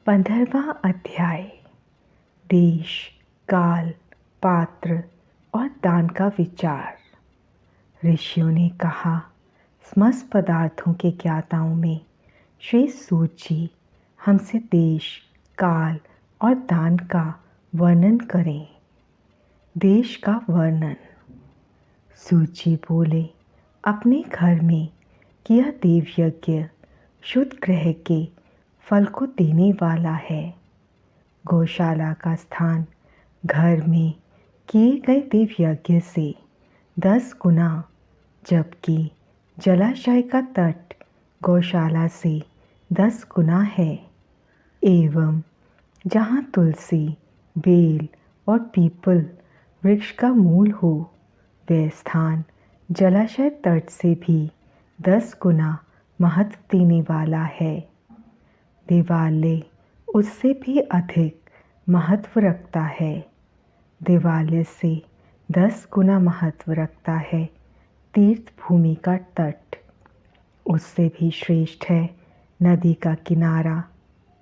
15वां अध्याय। देश, काल, पात्र और दान का विचार। ऋषियों ने कहा, समस्त पदार्थों के ज्ञाताओं में श्रेष्ठ सूत जी हमसे देश, काल और दान का वर्णन करें। देश का वर्णन। सूत जी बोले, अपने घर में किया देव यज्ञ शुद्ध ग्रह के फल को देने वाला है। गौशाला का स्थान घर में किए गए देव यज्ञ से 10 गुना, जबकि जलाशय का तट गौशाला से 10 गुना है। एवं जहाँ तुलसी, बेल और पीपल वृक्ष का मूल हो, वह स्थान जलाशय तट से भी 10 गुना महत्व देने वाला है। देवालय उससे भी अधिक महत्व रखता है। देवालय से 10 गुना महत्व रखता है तीर्थ भूमि का तट। उससे भी श्रेष्ठ है नदी का किनारा,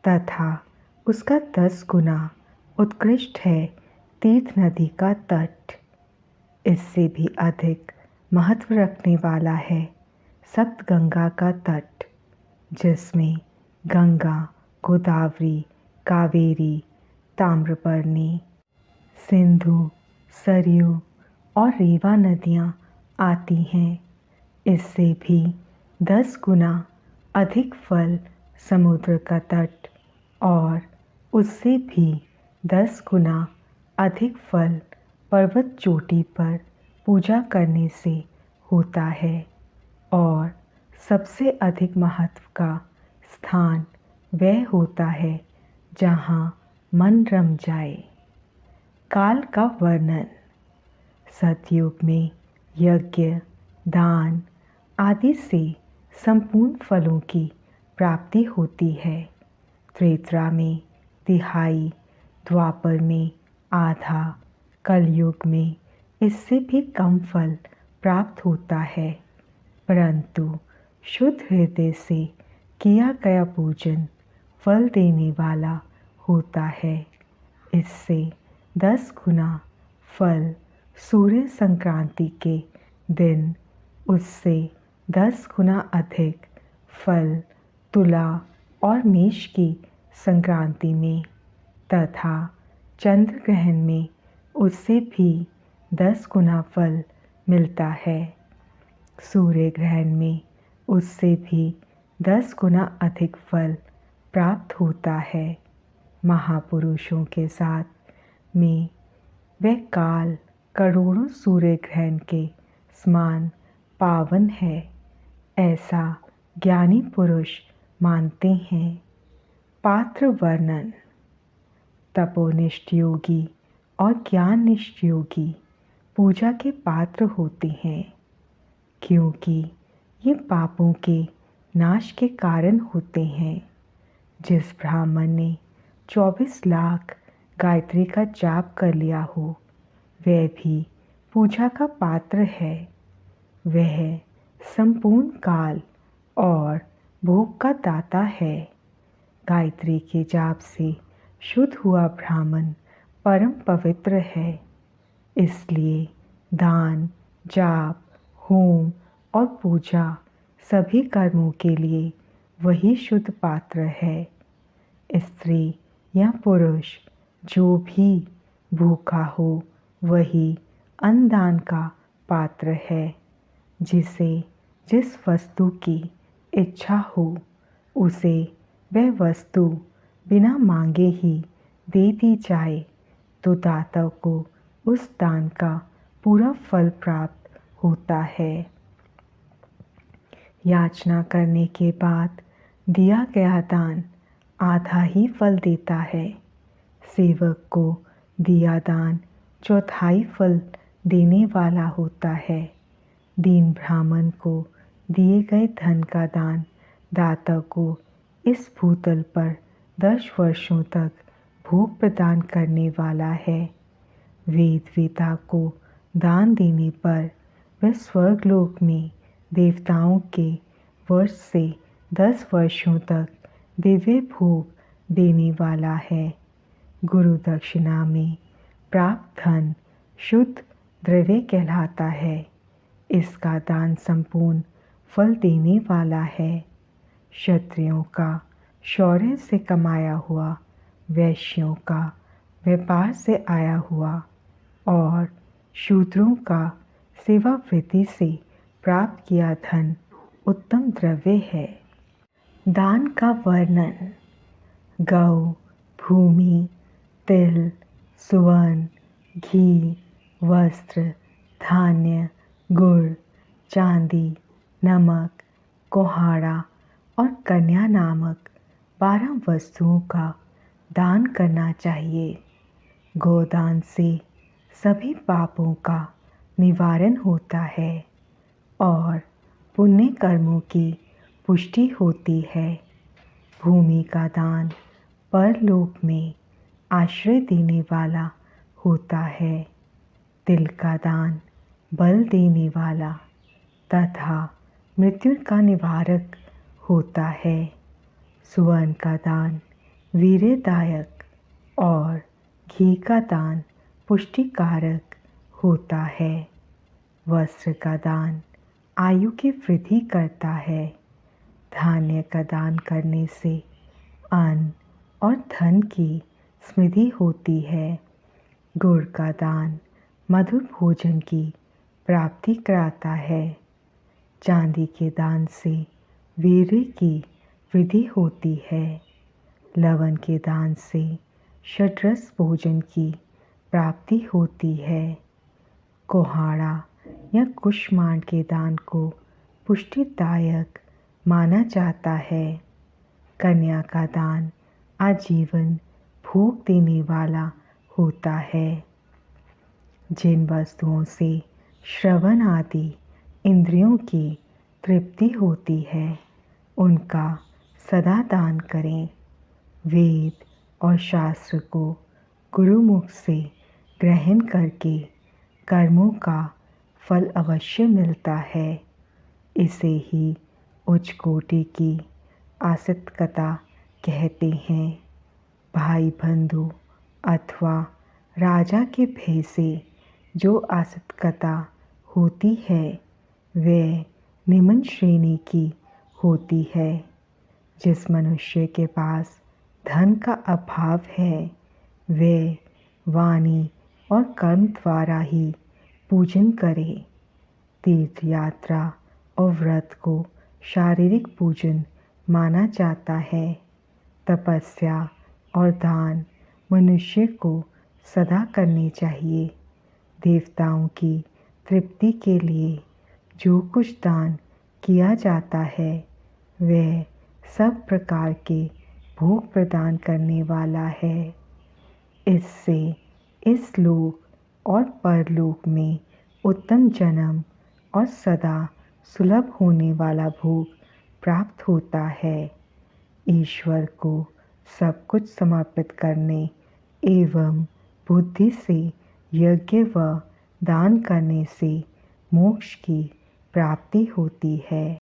तथा उसका 10 गुना उत्कृष्ट है तीर्थ नदी का तट। इससे भी अधिक महत्व रखने वाला है सप्तगंगा का तट, जिसमें गंगा, गोदावरी, कावेरी, ताम्रपर्णी, सिंधु, सरयू और रेवा नदियाँ आती हैं। इससे भी 10 गुना अधिक फल समुद्र का तट, और उससे भी 10 गुना अधिक फल पर्वत चोटी पर पूजा करने से होता है। और सबसे अधिक महत्व का स्थान वह होता है जहाँ मन रम जाए। काल का वर्णन। सतयुग में यज्ञ, दान आदि से संपूर्ण फलों की प्राप्ति होती है। त्रेता में तिहाई, द्वापर में आधा, कलयुग में इससे भी कम फल प्राप्त होता है। परंतु शुद्ध हृदय से किया गया पूजन फल देने वाला होता है। इससे 10 गुना फल सूर्य संक्रांति के दिन, उससे 10 गुना अधिक फल तुला और मेष की संक्रांति में, तथा चंद्र ग्रहण में उससे भी 10 गुना फल मिलता है। सूर्य ग्रहण में उससे भी 10 गुना अधिक फल प्राप्त होता है। महापुरुषों के साथ में वह काल करोड़ों सूर्य ग्रहण के समान पावन है, ऐसा ज्ञानी पुरुष मानते हैं। पात्र वर्णन। तपोनिष्ठ योगी और ज्ञाननिष्ठ योगी पूजा के पात्र होते हैं, क्योंकि ये पापों के नाश के कारण होते हैं। जिस ब्राह्मण ने 24 लाख गायत्री का जाप कर लिया हो, वह भी पूजा का पात्र है। वह संपूर्ण काल और भोग का दाता है। गायत्री के जाप से शुद्ध हुआ ब्राह्मण परम पवित्र है। इसलिए दान, जाप, होम और पूजा सभी कर्मों के लिए वही शुद्ध पात्र है। स्त्री या पुरुष जो भी भूखा हो, वही अन्नदान का पात्र है। जिसे जिस वस्तु की इच्छा हो, उसे वह वस्तु बिना मांगे ही दे दी जाए, तो दाता को उस दान का पूरा फल प्राप्त होता है। याचना करने के बाद दिया गया दान आधा ही फल देता है। सेवक को दिया दान चौथाई फल देने वाला होता है। दीन ब्राह्मण को दिए गए धन का दान दाता को इस भूतल पर 10 वर्षों तक भोग प्रदान करने वाला है। वेद वेता को दान देने पर वह स्वर्गलोक में देवताओं के वर्ष से 10 वर्षों तक दिव्य भोग देने वाला है। गुरु दक्षिणा में प्राप्त धन शुद्ध द्रव्य कहलाता है। इसका दान संपूर्ण फल देने वाला है। क्षत्रियों का शौर्य से कमाया हुआ, वैश्यों का व्यापार से आया हुआ और शूद्रों का सेवावृत्ति से प्राप्त किया धन उत्तम द्रव्य है। दान का वर्णन। गौ, भूमि, तिल, सुवर्ण, घी, वस्त्र, धान्य, गुड़, चांदी, नमक, कोहाड़ा और कन्या नामक 12 वस्तुओं का दान करना चाहिए। गोदान से सभी पापों का निवारण होता है और पुण्य कर्मों की पुष्टि होती है। भूमि का दान परलोक में आश्रय देने वाला होता है। तिल का दान बल देने वाला तथा मृत्यु का निवारक होता है। सुवर्ण का दान वीर्यदायक और घी का दान पुष्टिकारक होता है। वस्त्र का दान आयु की वृद्धि करता है। धान्य का दान करने से अन्न और धन की समृद्धि होती है। गुड़ का दान मधुर भोजन की प्राप्ति कराता है। चांदी के दान से वीर्य की वृद्धि होती है। लवण के दान से षड्रस भोजन की प्राप्ति होती है। कोहाड़ा या कुष्मांड के दान को पुष्टिदायक माना जाता है। कन्या का दान आजीवन भोग देने वाला होता है। जिन वस्तुओं से श्रवण आदि इंद्रियों की तृप्ति होती है उनका सदा दान करें। वेद और शास्त्र को गुरुमुख से ग्रहण करके कर्मों का फल अवश्य मिलता है। इसे ही उच्च कोटि की आस्तिकता कहते हैं। भाई बंधु अथवा राजा के भय से जो आस्तिकता होती है वह निम्न श्रेणी की होती है। जिस मनुष्य के पास धन का अभाव है वह वाणी और कर्म द्वारा ही पूजन करे। तीर्थ यात्रा और व्रत को शारीरिक पूजन माना जाता है। तपस्या और दान मनुष्य को सदा करने चाहिए। देवताओं की तृप्ति के लिए जो कुछ दान किया जाता है वह सब प्रकार के भोग प्रदान करने वाला है। इससे इस लोक और परलोक में उत्तम जन्म और सदा सुलभ होने वाला भोग प्राप्त होता है। ईश्वर को सब कुछ समर्पित करने एवं बुद्धि से यज्ञ व दान करने से मोक्ष की प्राप्ति होती है।